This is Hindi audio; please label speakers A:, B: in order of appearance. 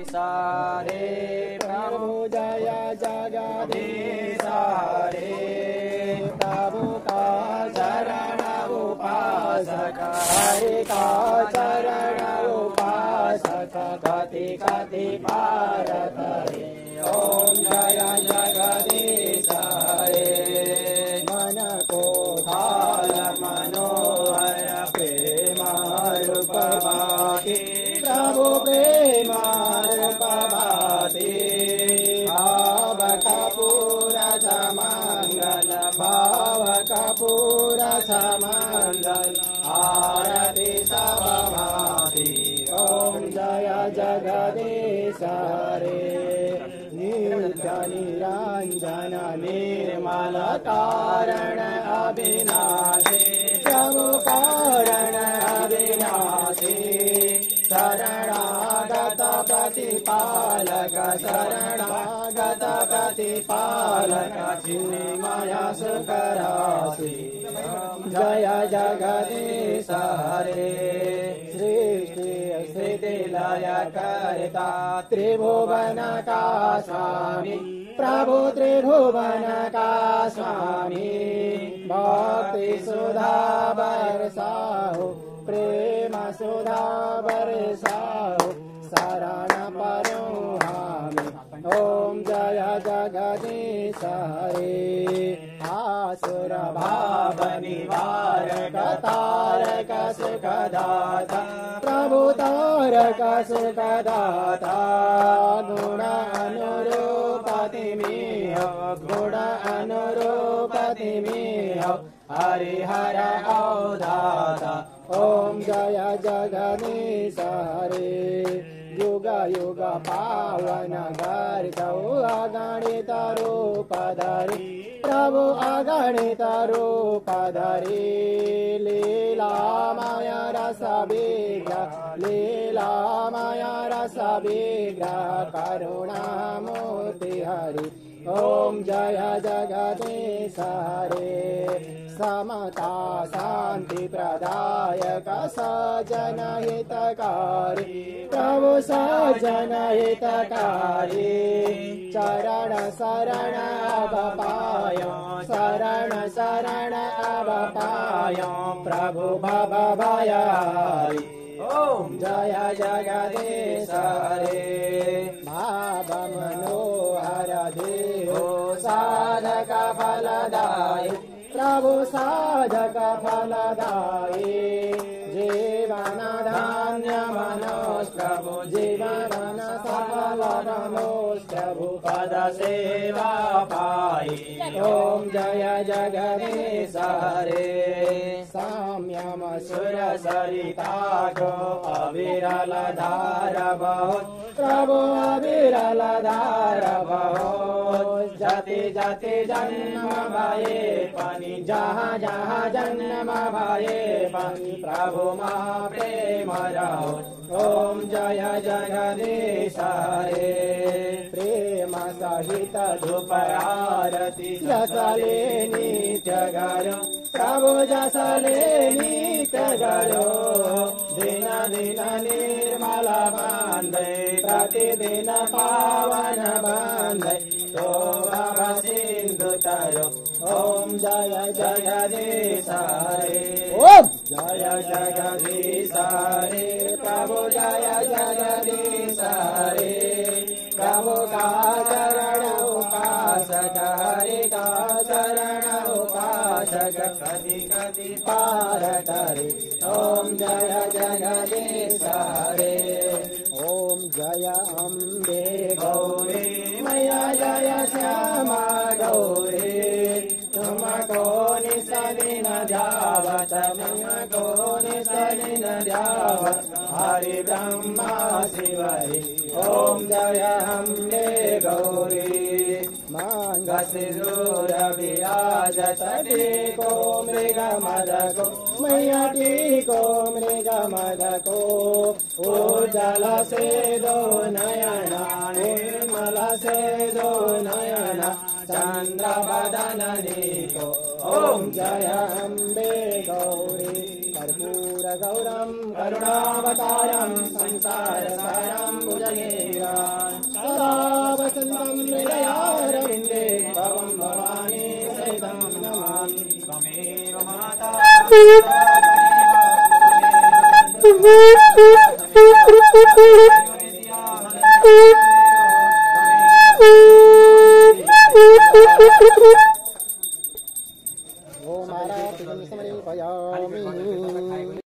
A: सारे प्रभु जय जगदीश रे प्रभु का चरण उपासक हरि का चरण उपासक गति गति पारत रे ओम जय जगदीश रे मन को धार मनोहर प्रेम रूप भाति प्रभु प्रेम रूप भाति भाव कपूर मंगल भाव कपूर मंगल आरती सब भाति ओम जय जगदीश रे नित्य निरंजन निर्मल कारण अविनाशी प्रभु कारण अविनाशी शरणागत प्रतिपालक शरणागत प्रतिपालक चिन्मय सुखराशि जय जगदीश रे सृष्टि स्थिति लय कर्ता त्रिभुवन का स्वामी प्रभु त्रिभुवन का स्वामी भक्ति सुधा बरसाओ प्रेम सुधा बरसाओ शरण परो हामी ओम जय जगदीश रे आसुर भाव निवारक तारक सुखदाता प्रभु तारक सुखदाता गुण अनुरूपति में गुण अनुरूपति में हरिहर अवधाता ओम जय जगदीश रे युग युग पावन गर्दौ अगणित रूप धरि प्रभु अगणित रूप धरि लीलामय रस विग्रह लीलामय रस विग्रह करुणामूर्ति हरि ओम जय जगदीश रे समता शांति प्रदायक सजन हितकारी प्रभु सजन हितकारी चरण शरण अब पायो शरण शरण अब पायो प्रभु भव भयारी ओम जय जगदीश रे भाव मनोहर देहो साधक फलदायी प्रभु साधक फलदायी जीवन धान्य मनोज प्रभु जीवन सफल मनोज प्रभु पद सेवा पाई ओम जय जगदीश रे साम्यम सुर सरिता को अविरल धार बहुत प्रभु अविरल धार बहुत जति जति जन्म भये पानी जहाँ जहाँ जन्म भये पानी प्रभु मा प्रेम रहो ओम जय जगदीश रे प्रेम सहित धूप आरती जसले नित्य गरो प्रभु जसले नित्य गरो दिन दिन निर्मल बांधे प्रतिदिन पावन बांधे तो भव सिंधु तरो ओम जय जगदीश रे ओम जय जगदीश रे प्रभु जय जगदीश रे प्रभु का चरण उपासक हरि का चरण उपासक कति कति पार करे ओम जय जगदीश रे ओम जय अम्बे गौरी मैया जय श्यामा गौरी तुमको निसदिन ध्यावत तुमको निसदिन ध्यावत हरि ब्रह्मा शिव ओम जय अम्बे गौरी मांगसिरूर विराजत टीको मृगमदको मैया टीको मृगमदको उज्जल से दो नयना निर्मल से दो नयना चंद्र बदन नीको ओम जय अम्बे गौरी कर्पूरगौरं करुणावतारं संसारसारं भुजगेन्द्रं सदा वसन्तं हृदयारविन्दे भवं भवानी सहितं नमामि त्वमेव माता